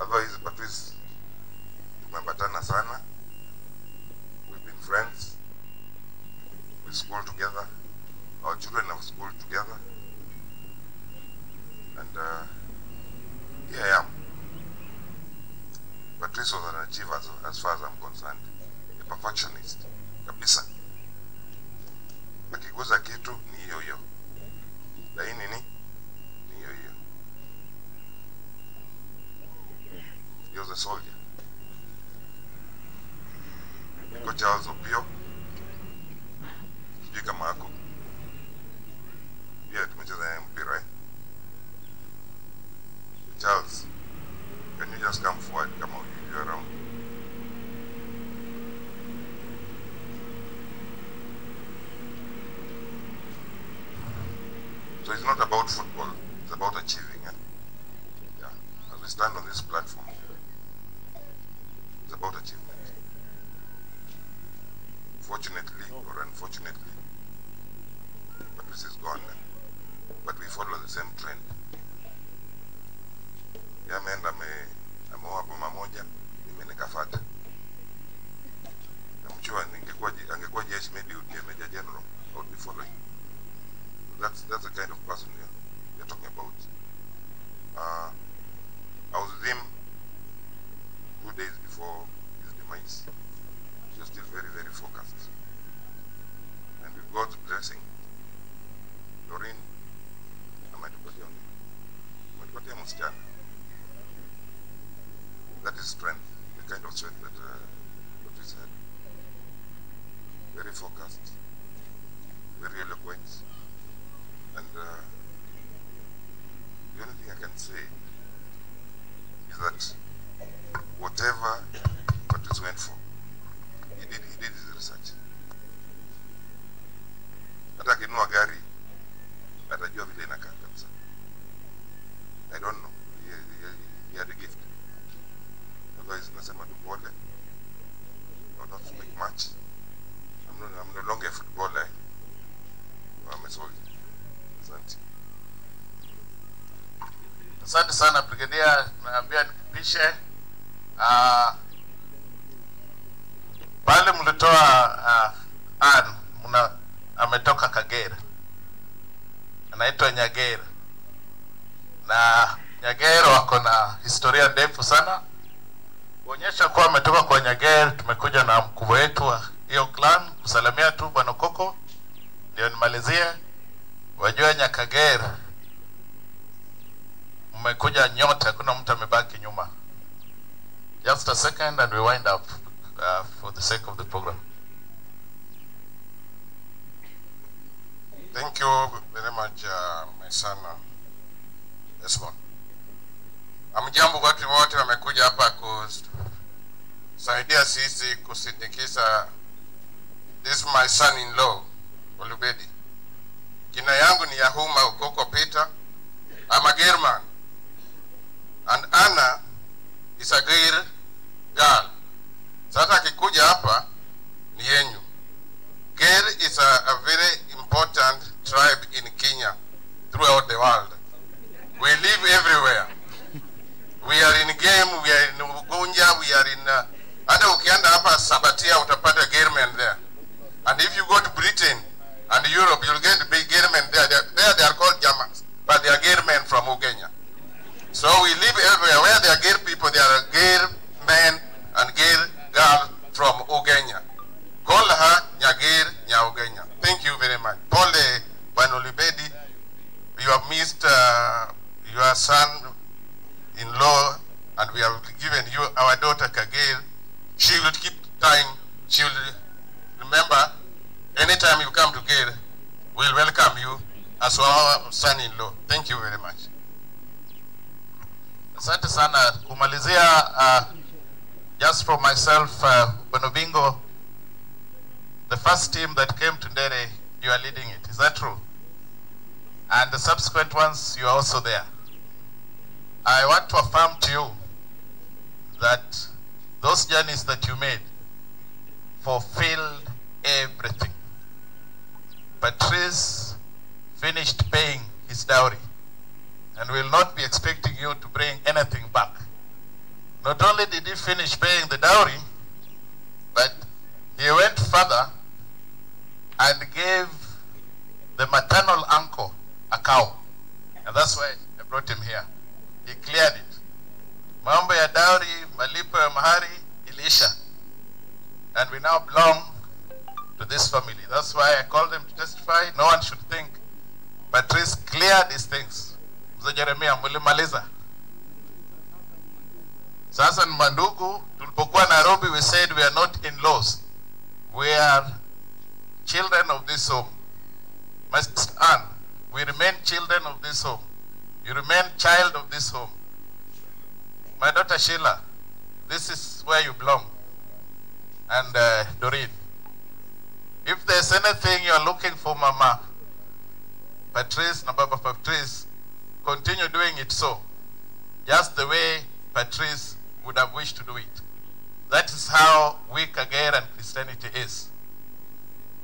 Otherwise, Patrice, tumeambatana sana. We've been friends. We school together. Our children have schooled together. And here I am. Patrice was an achiever as far as I'm concerned. A perfectionist. Kabisa. Akiguza kitu ni hiyo hiyo. Laini ni hiyo hiyo. He was a soldier. Niko Charles Opio. Sijui kama ako. Pia tumecheza naye mpira eh. Charles, can you just come forward? Come on, you're around. So it's not about football, it's about achieving. Eh? Yeah. As we stand on this platform, it's about achievement. Fortunately or unfortunately, Patrice is gone. But we follow the same trend. Yameenda ameoa boma moja, mimi nikafata. Namjua angekuwa jeshi, maybe would be a major general, I would be following. So that's the kind of person you're talking about. I was with him 2 days before his demise. He was still very, very focused. And with God's blessing, Doreen, ametupatia msichana. That is strength, the kind of strength that Patrice had. Very focused, very eloquent, and the only thing I can say is that whatever Patrice went for, he did his research. Hata akinunua gari, atajua vile inakaa kabisa. I don't know, he had a gift. Otherwise, nasema tu pole. Or not to make much. I'm no longer a footballer. I'm a soldier. Asante. Asante sana Brigadier, naambia nipishe. Pale mlitoa ametoka Kagera. Anaitwa Nyagera. Na Nyagera wako na historia ndefu sana. Kuonyesha kuwa ametoka kwa Nyagera, tumekuja na mkubwa wetu wa hiyo clan kusalamia tu Bwana Koko. Ndio nimalizie. Wajua Nyakagera mmekuja nyote, hakuna mtu amebaki nyuma. Just a second and we wind up for the sake of the program. Thank you very much, my son, Esmond. Amjambo watu wote wamekuja hapa kusaidia sisi kusindikiza this my son-in-law, Olubendi. Jina yangu ni Yahuma Ukoko Peter. I'm a German. And Anna is a girl. Sasa akikuja hapa ni yenyu. Girl is a very important tribe in Kenya throughout the world. We live everywhere. We are in Game, we are in Ugunja, we are in hata ukienda hapa Sabatia utapata German there. And if you go to Britain and Europe, you'll get big German there. There they are called Germans, but they are German from Ugenya. So we live everywhere. Where there are Ger people, there are Ger men and Ger girl from Ugenya. Call her Nyagir Nyaugenya. Thank you very much. Paul Olubendi, you have missed your son-in-law, and we have given you our daughter Kagir. She will keep time. She will remember. Anytime you come to Gere, we'll welcome you as our son-in-law. Thank you very much. Asante sana. Kumalizia, just for myself, Bonobingo, the first team that came to Ndere, you are leading it. Is that true? And the subsequent ones, you are also there. I want to affirm to you that those journeys that you made fulfilled everything. Patrice finished paying his dowry and will not be expecting you to bring anything back. Not only did he finish paying the dowry, but he went further and gave the maternal uncle a cow. And that's why I brought him here. He cleared it. Mambo ya dowry, malipo ya mahari, ilisha. And we now belong to this family. That's why I called them to testify. No one should think Patrice cleared these things. Mzee Jeremia, mulimaliza. Sasa mandugu, tulipokuwa Nairobi, we said we are not in-laws. We are children of this home. My sister Anne, we remain children of this home. You remain child of this home. My daughter Sheila, this is where you belong. And Doreen, if there's anything you're looking for, Mama Patrice, na Baba Patrice, continue doing it so. Just the way Patrice would have wished to do it. That is how weak Kagera and Christianity is.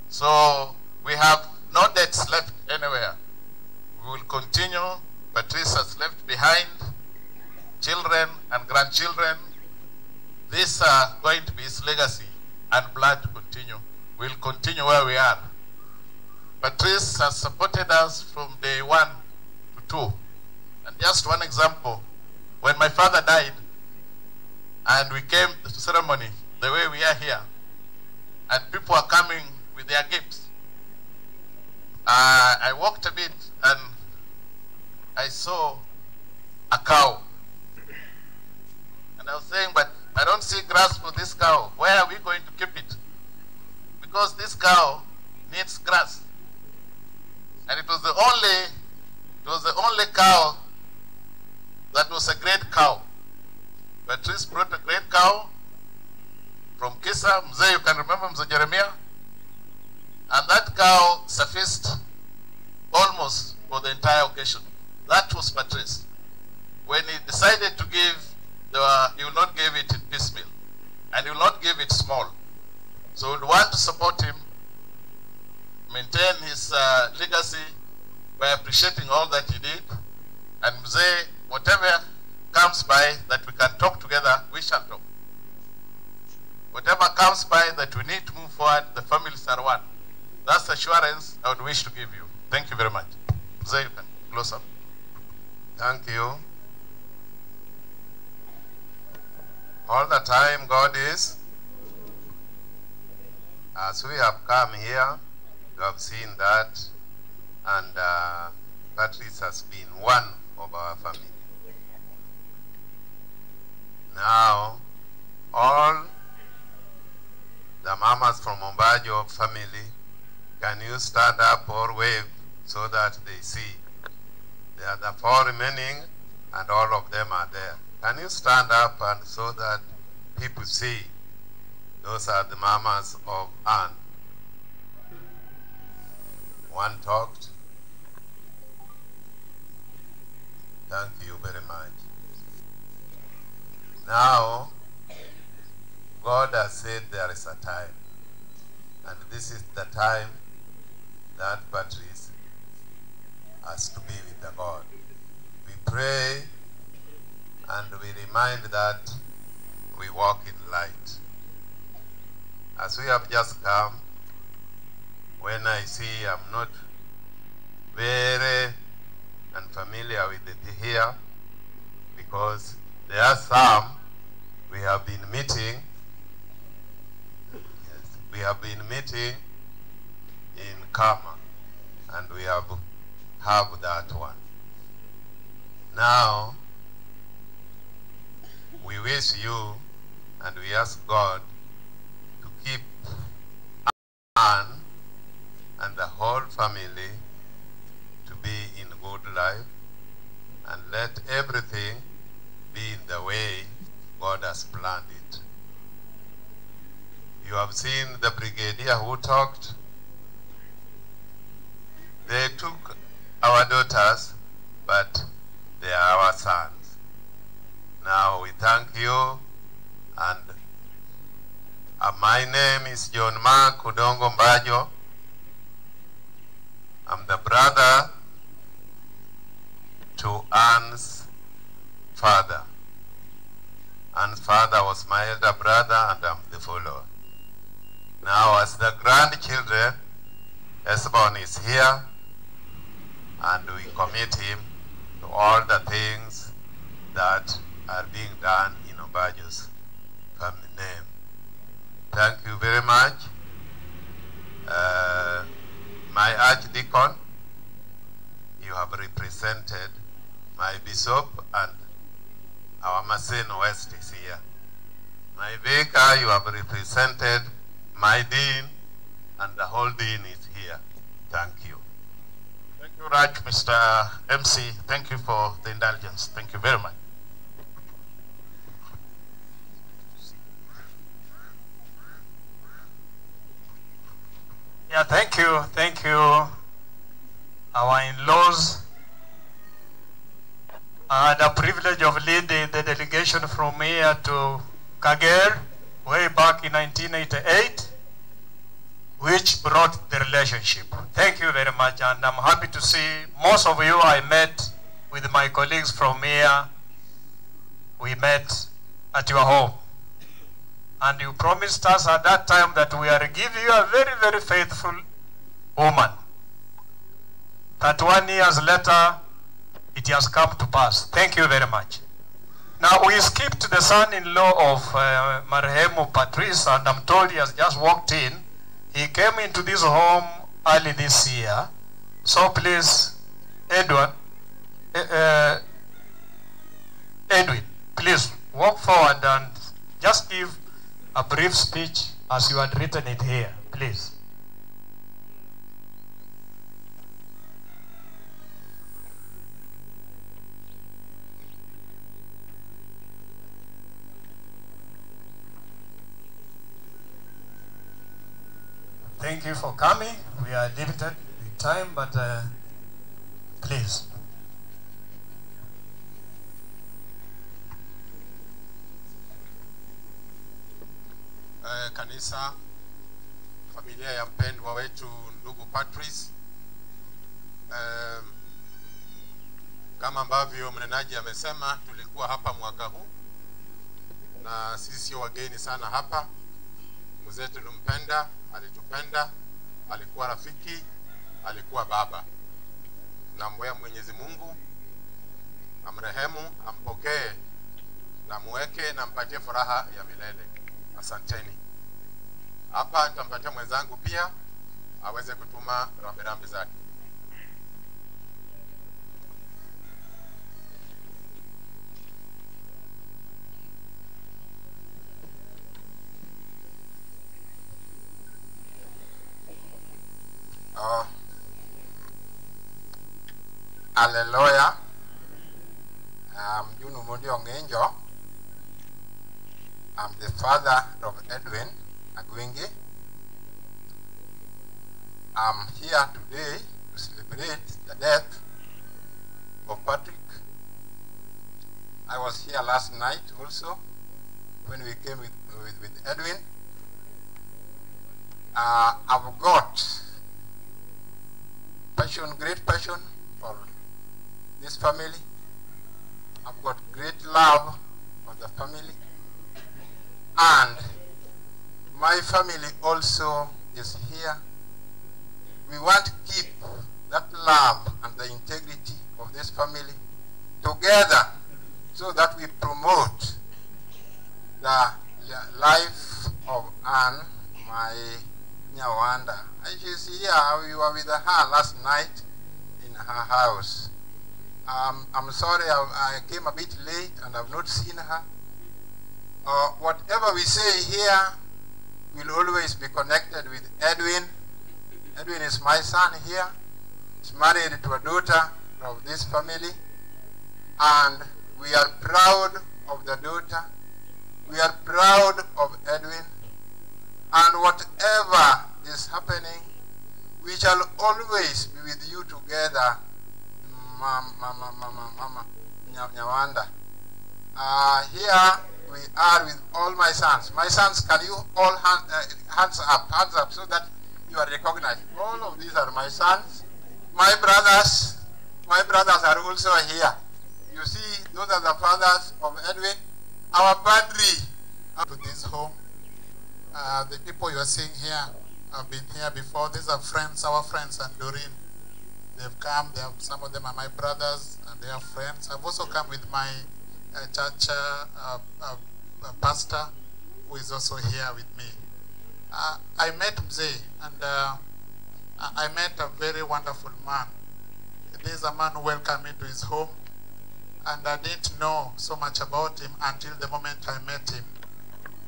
So we have no debts left anywhere. We will continue. Patrice has left behind children and grandchildren. These are going to be his legacy and blood to continue. We'll continue where we are. Patrice has supported us from day 1 to 2. And just one example, when my father died and we came to the ceremony the way we are here, and people are coming with their gifts, I walked a bit and I saw a cow. And I was saying, but I don't see grass for this cow. Where are we going to keep it? Because this cow needs grass. And it was the only cow that was a great cow. Patrice brought a great cow from Kisa. Mzee, you can remember Mzee Jeremiah? And that cow sufficed almost for the entire occasion. That was Patrice. When he decided to give, he will not give it in piecemeal. And he will not give it small. So we want to support him, maintain his legacy by appreciating all that he did. And Mzee, whatever comes by that we can talk together, we shall talk. Whatever comes by that we need to move forward, the families are one. That's the assurance I would wish to give you. Thank you very much. Mzee, you can close up. Thank you. All the time God is. As we have come here, you have seen that, and Patrice has been one of our family. Now, all the mamas from Mombajo family, can you stand up or wave so that they see? There are the 4 remaining, and all of them are there. Can you stand up and so that people see? Those are the mamas of Anne. One talked. Thank you very much. Now, God has said there is a time. And this is the time that Patrice has to be with the God. We pray and we remind that we walk in light. As we have just come, when I see I'm not very unfamiliar with it here, because there are some we have been meeting. Yes, we have been meeting in Kama, and we have that one. Now, we wish you and we ask God to keep Anne and the whole family to be in good life, and let everything be in the way God has planned it. You have seen the brigadier who talked. They took our daughters, but they are our sons. Now we thank you, and my name is John Mark Udongo Mbajo. I'm the brother to Anne's father. And Edwin's father was my elder brother, and I'm the follower. Now, as the grandchildren, Esbon is here, and we commit him to all the things that are being done in Obajo's family name. Thank you very much. My Archdeacon, you have represented my Bishop, and our Masen West is here. My Vicar, you have represented my Dean, and the whole Dean is here. Thank you. Thank you, Raj, Mr. MC. Thank you for the indulgence. Thank you very much. Yeah, thank you, our in-laws. I had the privilege of leading the delegation from here to Kagere way back in 1988, which brought the relationship. Thank you very much, and I'm happy to see most of you I met with my colleagues from here. We met at your home. And you promised us at that time that we are giving you a very, very faithful woman. 31 years later, it has come to pass. Thank you very much. Now, we skipped the son-in-law of Marehemu Patrice, and I'm told he has just walked in. He came into this home early this year. So please, Edwin, please walk forward and just give a brief speech as you had written it here, please. Thank you for coming. We are limited with time, but please. Kanisa, familia ya mpendwa wetu ndugu Patrice, kama ambavyo mnenaji amesema, tulikuwa hapa mwaka huu na sisi sio wageni sana hapa. Mzee tulimpenda, alitupenda, alikuwa rafiki, alikuwa baba. Namwombea Mwenyezi Mungu amrehemu, ampokee na muweke na mpatie furaha ya milele. Asanteni. Hapa nitampatia mwenzangu pia aweze kutuma rambirambi zake. Hallelujah. Junu Mundi Ongenjo. I'm the father of Edwin Agwingi. I'm here today to celebrate the death of Patrick. I was here last night also when we came with Edwin. I've got passion, great passion for this family. I've got great love for the family. And my family also is here. We want to keep that love and the integrity of this family together so that we promote the life of Anne, my Nyawanda. She's here. We were with her last night in her house. I'm sorry I came a bit late and I've not seen her. Whatever we say here will always be connected with Edwin. Edwin is my son here. He's married to a daughter of this family. And we are proud of the daughter. We are proud of Edwin. And whatever is happening, we shall always be with you together, Mama Nyawanda. Here we are with all my sons. My sons, can you all hands up so that you are recognized. All of these are my sons. My brothers are also here. You see, those are the fathers of Edwin. our Patrice to this home. The people you are seeing here have been here before. These are friends, our friends, and Doreen. They've come. Some of them are my brothers, and they are friends. I've also come with my church pastor, who is also here with me. I met Mzee, and I met a very wonderful man. This is a man who welcomed me to his home, and I didn't know so much about him until the moment I met him.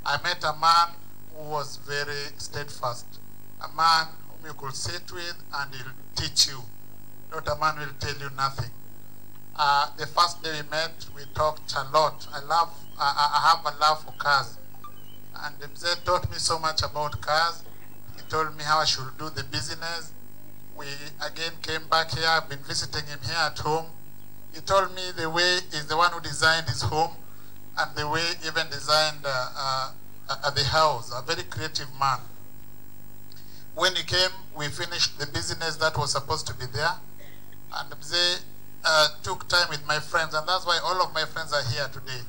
I met a man who was very steadfast, a man whom you could sit with and he'll teach you, not a man who will tell you nothing. The first day we met, we talked a lot. I have a love for cars, and Mzee taught me so much about cars. He told me how I should do the business. We again came back here. I've been visiting him here at home. He told me the way is the one who designed his home, and the way even designed the house. A very creative man. When he came, we finished the business that was supposed to be there, and Mzee took time with my friends, and that's why all of my friends are here today.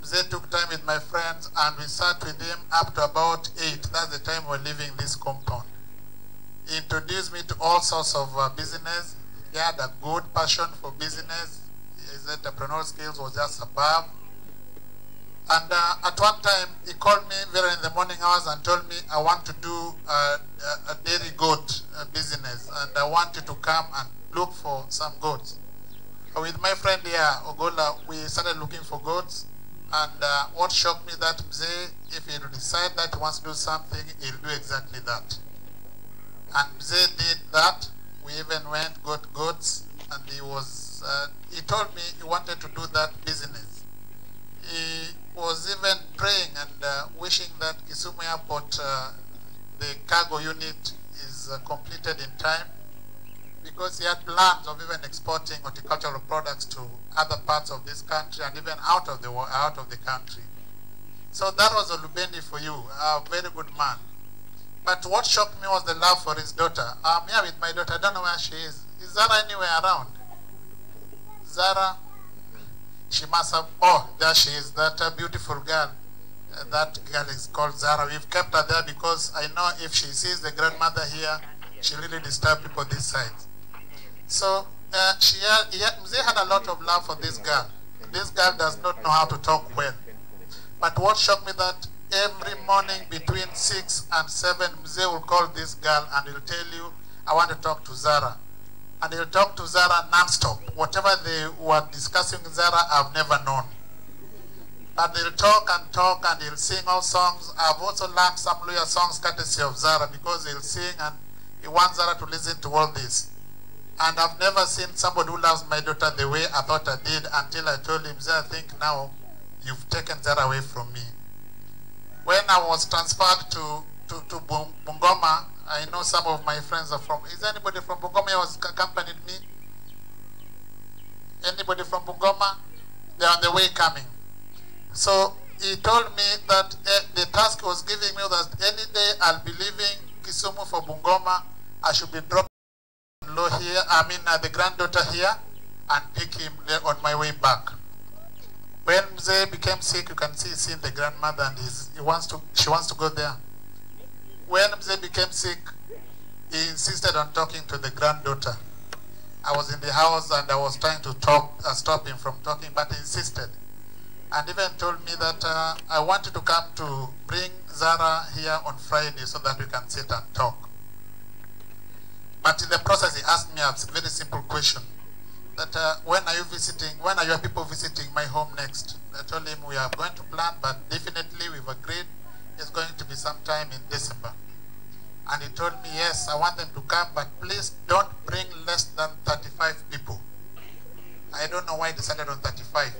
Mzee took time with my friends, and we sat with him up to about 8. That's the time we're leaving this compound. He introduced me to all sorts of business. He had a good passion for business. His entrepreneurial skills was just above. And at one time, he called me very in the morning hours and told me, I want to do a dairy goat business, and I want you to come and look for some goats. With my friend here, Ogola, we started looking for goats. And what shocked me that Mzee, if he decide that he wants to do something, he'll do exactly that. And Mzee did that. We even went, got goats, and he told me he wanted to do that business. He was even praying and wishing that Kisumu Airport, the cargo unit, is completed in time, because he had plans of even exporting horticultural products to other parts of this country and even out of the country. So that was Olubendi for you, a very good man. But what shocked me was the love for his daughter. I'm here with my daughter. I don't know where she is. Is Zara anywhere around? Zara? She must have, oh, there she is, that beautiful girl. That girl is called Zara. We've kept her there because I know if she sees the grandmother here, she really disturbs people this side. So Mzee had a lot of love for this girl. This girl does not know how to talk well. But what shocked me that every morning between 6 and 7, Mzee will call this girl and he'll tell you, I want to talk to Zara. And he'll talk to Zara non-stop. Whatever they were discussing Zara, I've never known. But they'll talk and he'll sing all songs. I've also learned some lawyer songs courtesy of Zara, because he'll sing and he wants Zara to listen to all this. And I've never seen somebody who loves my daughter the way I thought I did until I told him, I think now you've taken Zara away from me. When I was transferred to Bungoma, I know some of my friends are from, is anybody from Bungoma who has accompanied me? Anybody from Bungoma? They're on the way coming. So he told me that the task he was giving me was any day I'll be leaving Kisumu for Bungoma, I should be dropping here, the granddaughter here, and pick him on my way back. When Mzee became sick, you can see he's seen the grandmother, and she wants to go there. When Mzee became sick, he insisted on talking to the granddaughter. I was in the house and I was trying to stop him from talking, but he insisted. And even told me that I wanted to come to bring Zara here on Friday so that we can sit and talk. But in the process, he asked me a very simple question. That when are your people visiting my home next? I told him we are going to plan, but definitely we've agreed it's going to be sometime in December. And he told me, yes, I want them to come, but please don't bring less than 35 people. I don't know why he decided on 35.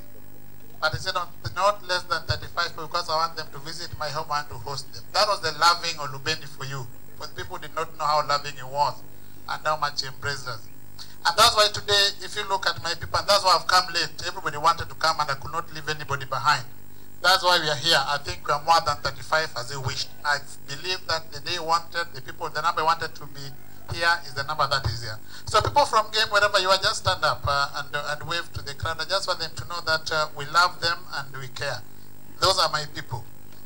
But he said not less than 35 people, because I want them to visit my home and to host them. That was the loving Olubendi for you. For the people who did not know how loving he was and how much he embraced us. And that's why today, if you look at my people, and that's why I've come late. Everybody wanted to come and I could not leave anybody behind. That's why we are here. I think we are more than 35 as they wished. I believe that the number wanted to be here is the number that is here. So people from Game, wherever you are, just stand up and wave to the crowd. I just want them to know that we love them and we care. those are my people.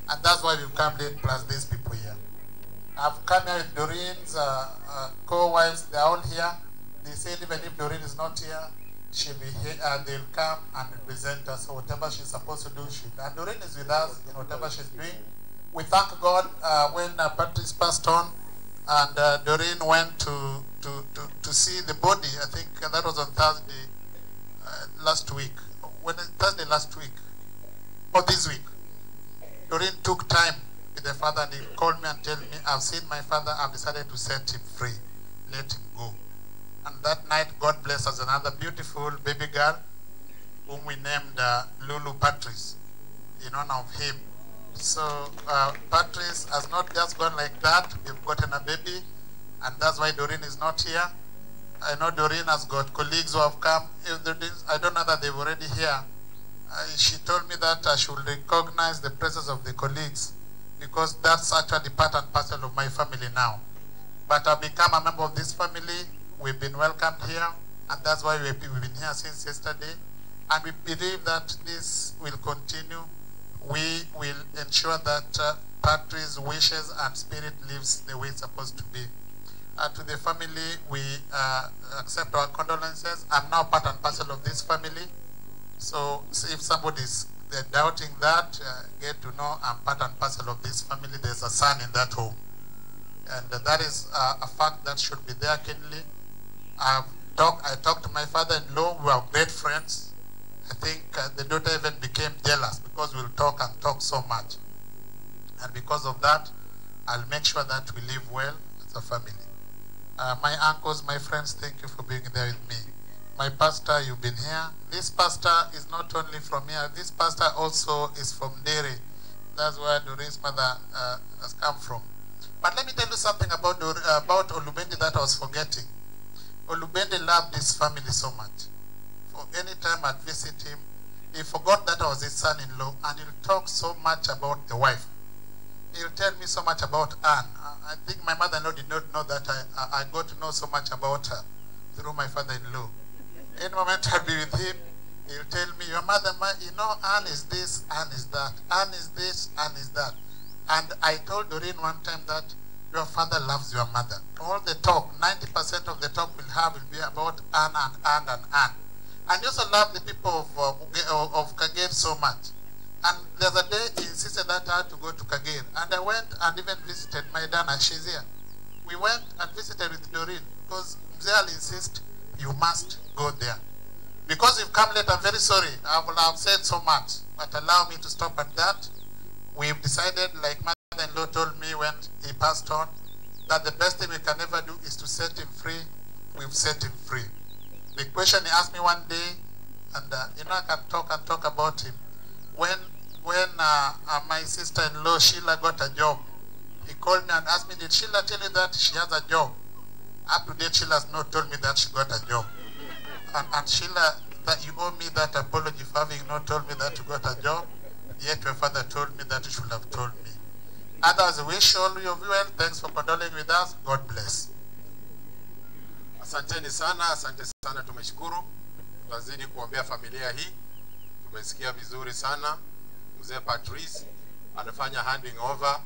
And that's why we've come late plus these people here. I've come here with Doreen's co-wives, they're all here. They said even if Doreen is not here, she'll be here, they'll come and represent us. So whatever she's supposed to do, she'll. And Doreen is with us in whatever she's doing. We thank God when Patrice passed on, and Doreen went to see the body. I think that was on Thursday last week. Thursday last week, or this week. Doreen took time with the father and he called me and told me, I've seen my father, I've decided to set him free, let him go. And that night, God blessed us another beautiful baby girl whom we named Lulu Patrice in honor of him. So Patrice has not just gone like that. We've gotten a baby, and that's why Doreen is not here. I know Doreen has got colleagues who have come. I don't know that they're already here. She told me that I should recognize the presence of the colleagues because that's actually part and parcel of my family now. But I've become a member of this family. We've been welcomed here, and that's why we've been here since yesterday. And we believe that this will continue. We will ensure that Patrice's wishes and spirit lives the way it's supposed to be. To the family, we accept our condolences. I'm now part and parcel of this family. So if somebody's doubting that, get to know I'm part and parcel of this family. There's a son in that home. And that is a fact that should be there keenly. I talked to my father-in-law. We are great friends. I think the daughter even became jealous because we'll talk and talk so much. And because of that, I'll make sure that we live well as a family. My uncles, my friends, thank you for being there with me. My pastor, you've been here. This pastor is not only from here. This pastor also is from Dere. That's where Doreen's mother has come from. But let me tell you something about Olubendi that I was forgetting. Olubendi loved this family so much. For any time I'd visit him, he forgot that I was his son-in-law, and he'll talk so much about the wife. He'll tell me so much about Anne. I think my mother-in-law did not know that I got to know so much about her through my father-in-law. Any moment I'll be with him, he'll tell me, your mother, you know, Anne is this, Anne is that, Anne is this, Anne is that. And I told Doreen one time that your father loves your mother. All the talk, 90% of the talk we'll have will be about Anne and Anne and Anne. And he also loved the people of Kagere so much. And the other day, he insisted that I had to go to Kagere. And I went and even visited my Dana. She's here. We went and visited with Doreen because Mzee insist you must go there. Because you've come late, I'm very sorry. I will have said so much. But allow me to stop at that. We've decided, like mother-in-law told me when he passed on, that the best thing we can ever do is to set him free. We've set him free. The question he asked me one day, and you know, I can talk about him. When my sister-in-law Sheila got a job, he called me and asked me, did Sheila tell you that she has a job? Up to date, Sheila's not told me that she got a job. And Sheila, that you owe me that apology for having not told me that you got a job, yet your father told me that you should have told me. Others, wish all of you well. Thanks for condoling with us. God bless. Asanteni sana, asante sana, tumeshukuru. Tutazidi kuombea familia hii. Tumesikia vizuri sana. Mzee Patrice anafanya handing over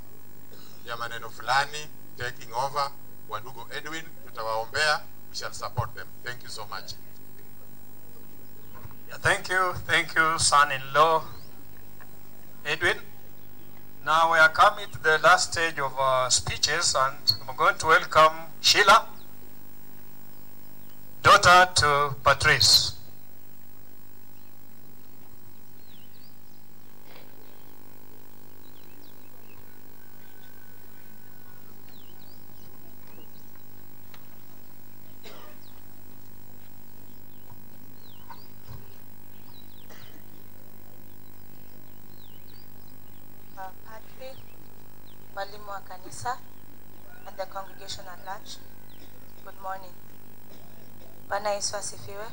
ya maneno fulani, taking over. Wandugu Edwin, tutawaombea. We shall support them. Thank you so much. Yeah, thank you, son-in-law Edwin. Now we are coming to the last stage of our speeches, and I'm going to welcome Sheila, daughter to Patrice. Patrice, walimu wa kanisa, and the congregation at large, good morning. Bwana Yesu asifiwe.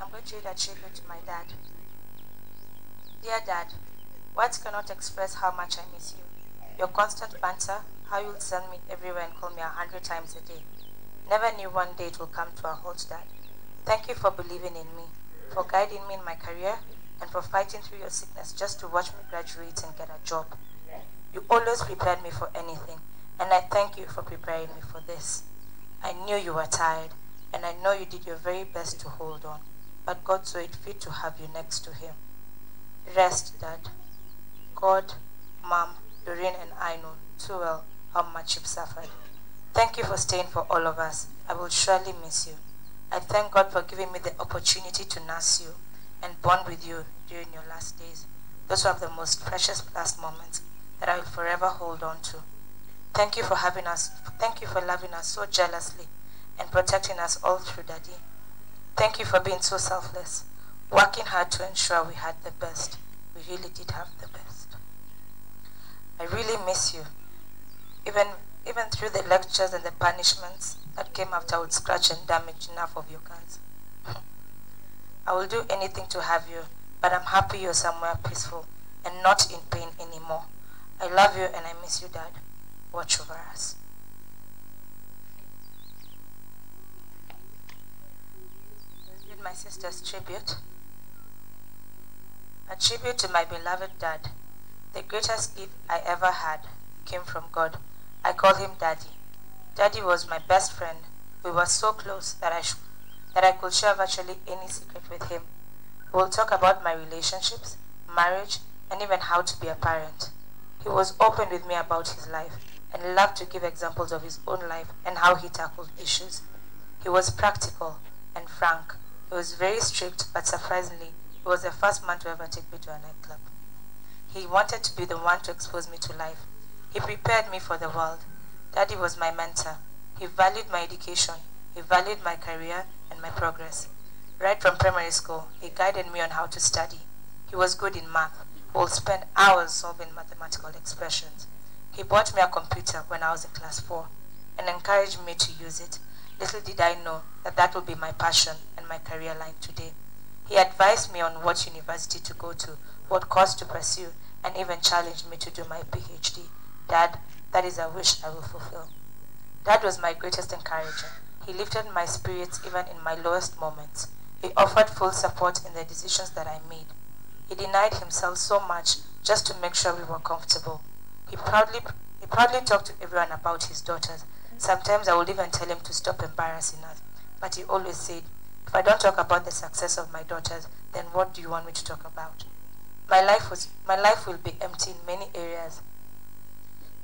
I'm going to read a tribute to my dad. Dear Dad, words cannot express how much I miss you. Your constant banter, how you'll send me everywhere and call me 100 times a day. Never knew one day it will come to a halt, Dad. Thank you for believing in me, for guiding me in my career, and for fighting through your sickness just to watch me graduate and get a job. You always prepared me for anything, and I thank you for preparing me for this. I knew you were tired, and I know you did your very best to hold on, but God saw it fit to have you next to him. Rest, Dad. God, Mom, Doreen, and I know too well how much you've suffered. Thank you for staying for all of us. I will surely miss you. I thank God for giving me the opportunity to nurse you and bond with you during your last days. Those were the most precious last moments that I will forever hold on to. Thank you for having us. Thank you for loving us so jealously and protecting us all through, Daddy. Thank you for being so selfless, working hard to ensure we had the best. We really did have the best. I really miss you. Even through the lectures and the punishments that came after I would scratch and damage enough of your cars. I will do anything to have you, but I'm happy you're somewhere peaceful and not in pain anymore. I love you and I miss you, Dad. Watch over us. Read my sister's tribute. A tribute to my beloved Dad. The greatest gift I ever had came from God. I call him Daddy. Daddy was my best friend. We were so close that I could share virtually any secret with him. We will talk about my relationships, marriage, and even how to be a parent. He was open with me about his life and loved to give examples of his own life and how he tackled issues. He was practical and frank. He was very strict, but surprisingly, he was the first man to ever take me to a nightclub. He wanted to be the one to expose me to life. He prepared me for the world. Daddy was my mentor. He valued my education. He valued my career and my progress. Right from primary school, he guided me on how to study. He was good in math. We would spend hours solving mathematical expressions. He bought me a computer when I was in class 4 and encouraged me to use it. Little did I know that that would be my passion and my career line today. He advised me on what university to go to, what course to pursue, and even challenged me to do my PhD. Dad, that is a wish I will fulfill. Dad was my greatest encourager. He lifted my spirits even in my lowest moments. He offered full support in the decisions that I made. He denied himself so much just to make sure we were comfortable. He proudly talked to everyone about his daughters. Sometimes I would even tell him to stop embarrassing us. But he always said, if I don't talk about the success of my daughters, then what do you want me to talk about? My life will be empty in many areas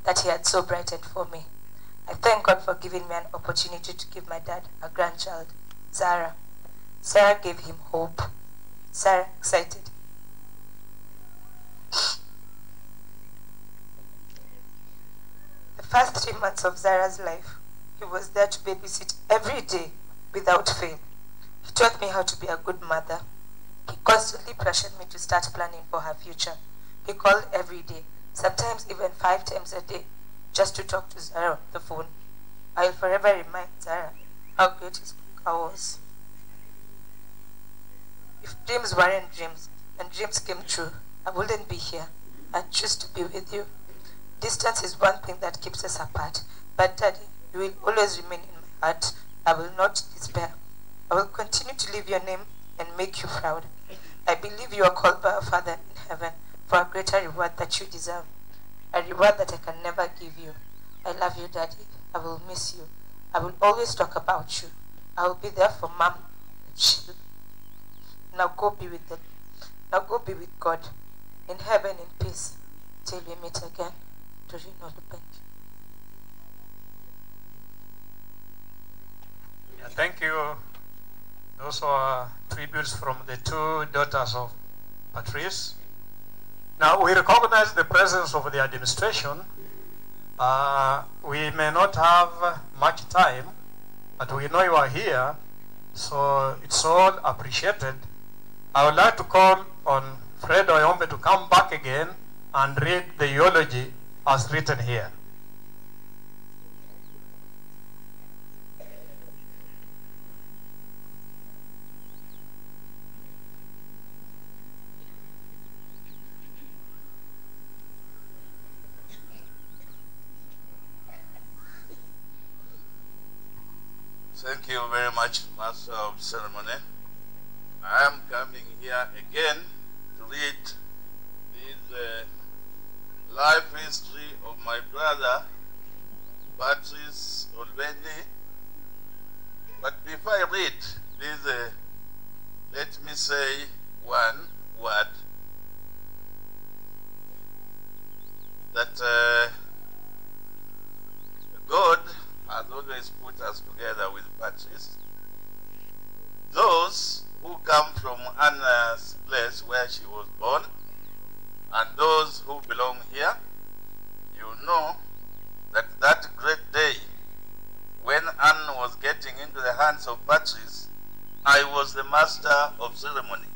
that he had so brightened for me. I thank God for giving me an opportunity to give my dad a grandchild, Sarah. Sarah gave him hope. Sarah excited. The first 3 months of Zara's life, he was there to babysit every day without fail. He taught me how to be a good mother. He constantly pressured me to start planning for her future. He called every day, sometimes even 5 times a day, just to talk to Zara on the phone. I will forever remind Zara how great his car was. If dreams weren't dreams and dreams came true, I wouldn't be here. I'd choose to be with you. Distance is one thing that keeps us apart, but Daddy, you will always remain in my heart. I will not despair. I will continue to live your name and make you proud. I believe you are called by our Father in heaven for a greater reward that you deserve, a reward that I can never give you. I love you, Daddy. I will miss you. I will always talk about you. I will be there for Mom and Sheila. Now go be with them. Now go be with God in heaven in peace till we meet again. Doreen Olubendi. Yeah, thank you. Those are tributes from the 2 daughters of Patrice. Now we recognize the presence of the administration. We may not have much time, but we know you are here, so it's all appreciated. I would like to call on Fred Oyombe to come back again and read the eulogy as written here. Thank you very much, Master of Ceremony. I am coming here again to read this life history of my brother, Patrice Olubendi. But before I read this, let me say one word, that God has always put us together with Patrice. Those who come from Anna's place where she was born, and those who belong here, you know that that great day when Anne was getting into the hands of Patrice, I was the master of ceremony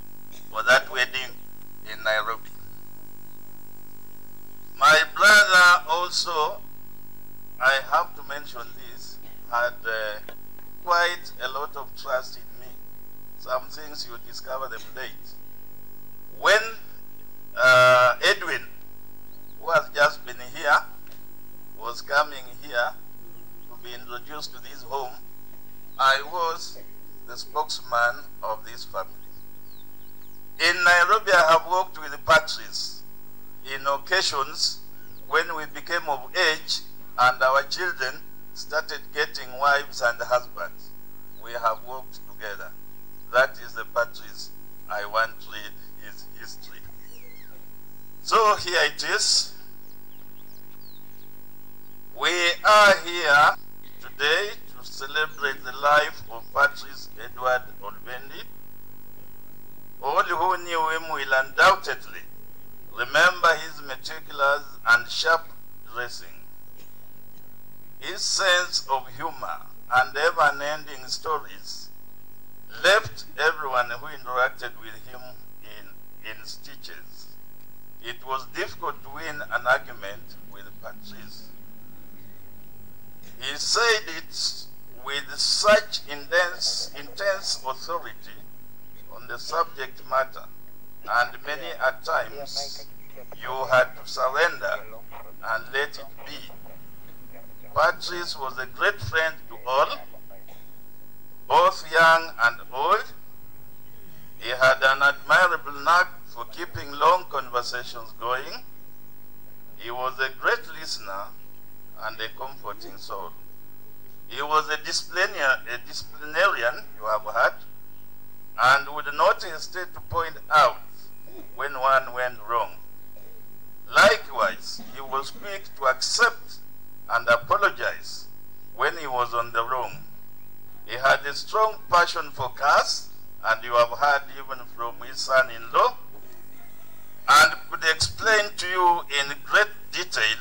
for that wedding in Nairobi. My brother also, I have to mention this, had quite a lot of trust in me. Some things you discover them late. When Edwin, who has just been here, was coming here to be introduced to this home, I was the spokesman of this family. In Nairobi, I have worked with Patrice in occasions when we became of age and our children started getting wives and husbands. We have worked together. That is the Patrice I want to read his history. So here it is. We are here today to celebrate the life of Patrice Edward Olubendi. All who knew him will undoubtedly remember his meticulous and sharp dressing, his sense of humor and ever-ending stories left everyone who interacted with him in stitches. It was difficult to win an argument with Patrice. He said it with such intense authority on the subject matter, and many at times you had to surrender and let it be. Patrice was a great friend to all, both young and old. He had an admirable knack for keeping long conversations going. He was a great listener and a comforting soul. He was a disciplinarian, you have heard, and would not hesitate to point out when one went wrong. Likewise, he was quick to accept and apologize when he was on the wrong. He had a strong passion for cars, and you have heard even from his son-in-law, and could explain to you in great detail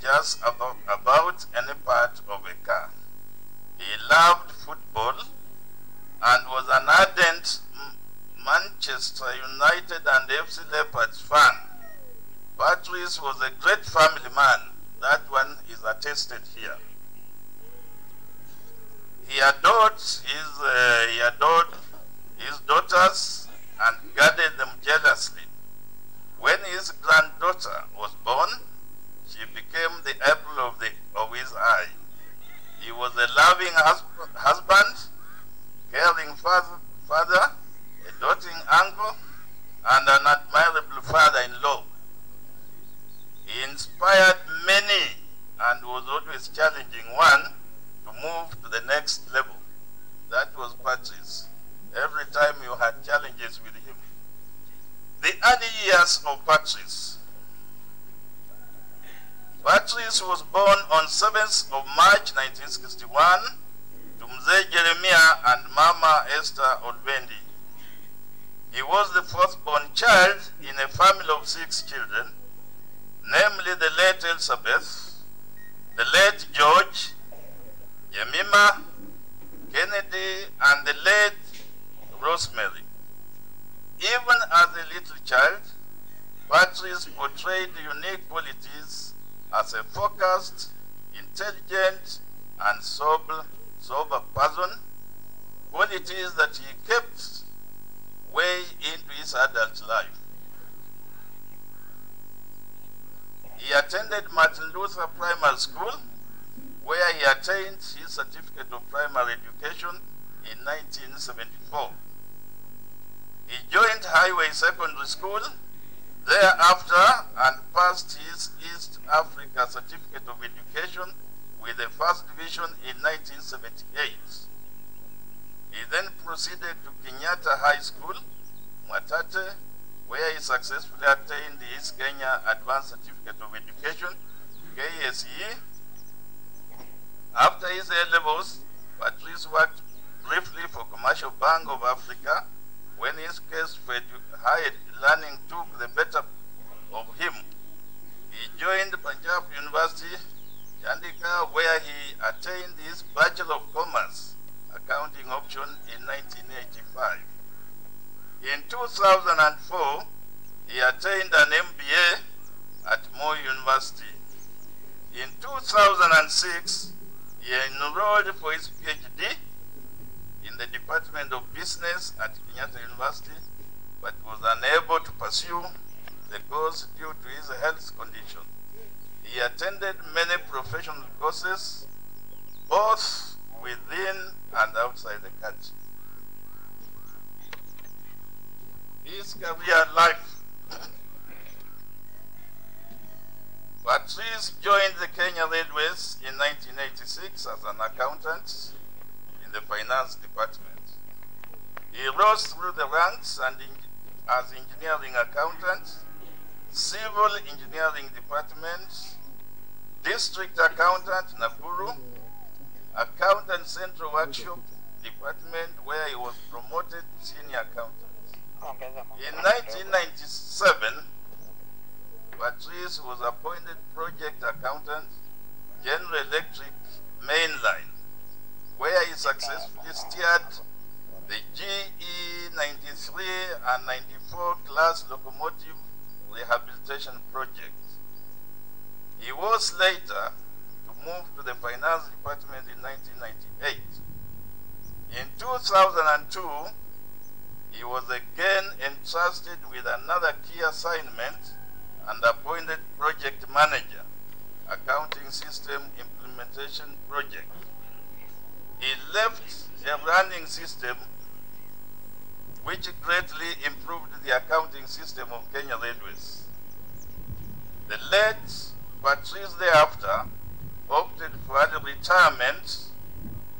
just about any part of a car. He loved football and was an ardent Manchester United and FC Leopards fan. Patrice was a great family man. That one is attested here. He adored his daughters and guarded them jealously. When his granddaughter was born, she became the apple of his eye. He was a loving husband, caring father, a doting uncle, and an admirable father-in-law. He inspired many and was always challenging one to move to the next level. That was Patrice. Every time you had challenges with him. The early years of Patrice. Patrice was born on 7th of March 1961 to Mzee Jeremiah and Mama Esther Olubendi. He was the fourth-born child in a family of 6 children, namely the late Elizabeth, the late George, Jemima, Kennedy, and the late Rosemary. Even as a little child, Patrice portrayed unique qualities as a focused, intelligent, and sober person, qualities that he kept way into his adult life. He attended Martin Luther Primary School, where he attained his certificate of primary education in 1974. He joined Highway Secondary School thereafter and passed his East Africa Certificate of Education with the first division in 1978. He then proceeded to Kenyatta High School, Mwatate, where he successfully attained his Kenya Advanced Certificate of Education, KSE. After his A-levels, Patrice worked briefly for Commercial Bank of Africa when his quest for higher learning took the better of him. He joined Punjab University, Chandika, where he attained his Bachelor of Commerce accounting option in 1985. In 2004, he attained an MBA at Moi University. In 2006, he enrolled for his PhD in the Department of Business at Kenyatta University, but was unable to pursue the course due to his health condition. He attended many professional courses, both within and outside the country. His career life. Patrice joined the Kenya Railways in 1986 as an accountant in the finance department. He rose through the ranks and as engineering accountant, civil engineering department, district accountant Nakuru, accountant central workshop department where he was promoted to senior accountant. In 1997, Patrice was appointed project accountant, General Electric Mainline, where he successfully steered the GE 93 and 94 class locomotive rehabilitation project. He was later to move to the finance department in 1998. In 2002, he was again entrusted with another key assignment and appointed project manager, accounting system implementation project. He left a running system which greatly improved the accounting system of Kenya Railways. The late Patrice thereafter opted for early retirement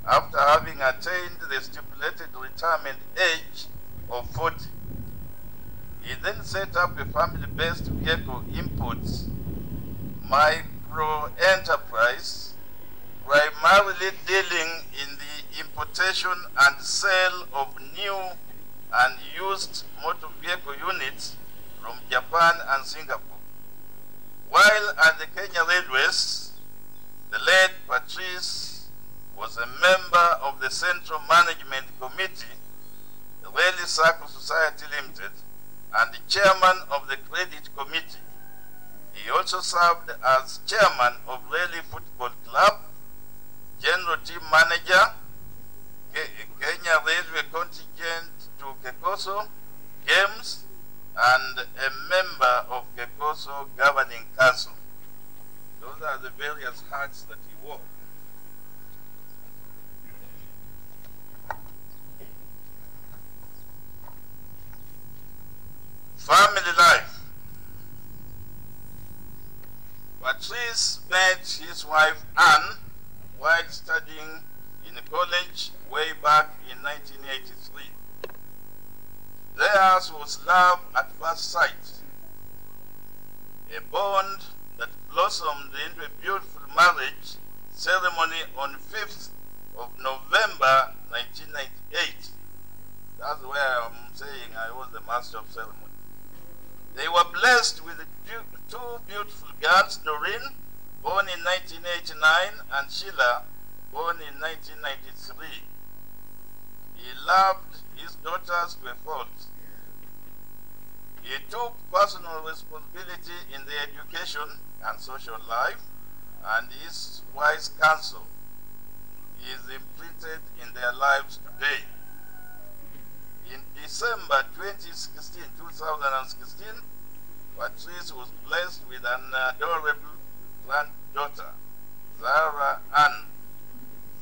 after having attained the stipulated retirement age of 40. He then set up a family-based vehicle imports micro-enterprise, primarily dealing in the importation and sale of new and used motor vehicle units from Japan and Singapore. While at the Kenya Railways, the late Patrice was a member of the Central Management Committee, the Railway Circle Society Limited, and the chairman of the Credit Committee. He also served as chairman of Railway Football Club, general team manager, Kenya Railway contingent to Kekoso Games, and a member of Kekoso Governing Council. Those are the various hats that he wore. Family life. Patrice met his wife Anne while studying in college way back in 1983. Theirs was love at first sight, a bond that blossomed into a beautiful marriage ceremony on 5th of November 1998. That's where I'm saying I was the master of ceremony. They were blessed with two beautiful girls, Doreen, born in 1989, and Sheila, born in 1993. He loved his daughters to a fault. He took personal responsibility in their education and social life, and his wise counsel is imprinted in their lives today. In December 2016, Patrice was blessed with an adorable granddaughter, Zara Ann.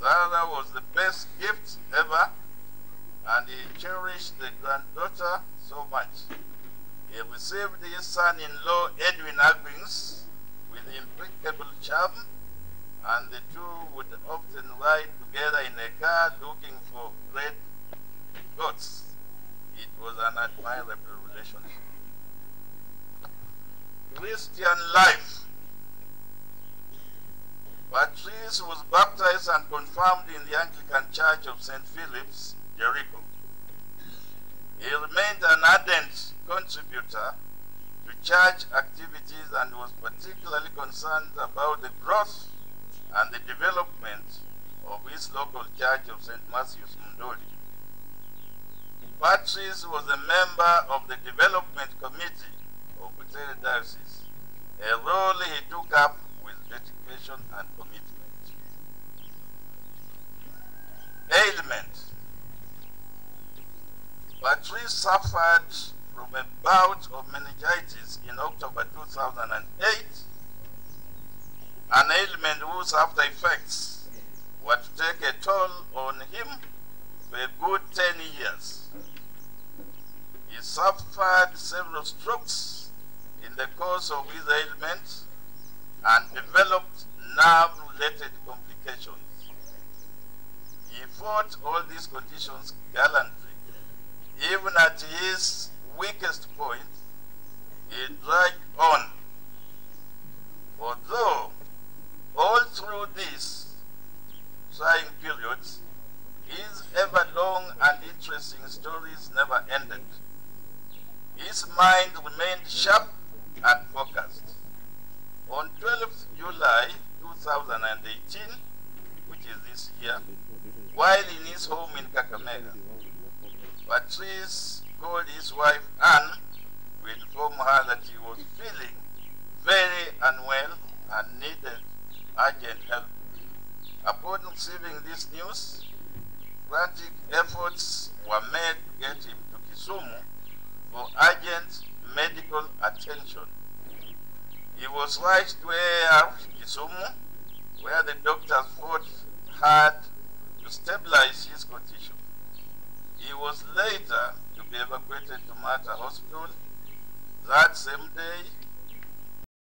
was the best gift ever, and he cherished the granddaughter conceived his son-in-law Edwin Agwins with impeccable charm, and the two would often ride together in a car looking for red goats. It was an admirable relationship. Christian life. Patrice was baptized and confirmed in the Anglican Church of St. Philip's, Jericho. He remained an ardent contributor to church activities and was particularly concerned about the growth and the development of his local church of St. Matthew's, Mundoli. Patrice was a member of the Development Committee of Butere Diocese, a role he took up with dedication and commitment. Ailment. Patrice suffered from a bout of meningitis in October 2008, an ailment whose after effects were to take a toll on him for a good 10 years. He suffered several strokes in the course of his ailment and developed nerve-related complications. He fought all these conditions gallantly. Even at his weakest point, he dragged on. Although all through these trying periods, his ever long and interesting stories never ended. His mind remained sharp and focused. On 12th July 2018, which is this year, while in his home in Kakamega, Patrice called his wife Anne to inform her that he was feeling very unwell and needed urgent help. Upon receiving this news, frantic efforts were made to get him to Kisumu for urgent medical attention. He was rushed to Kisumu, where the doctor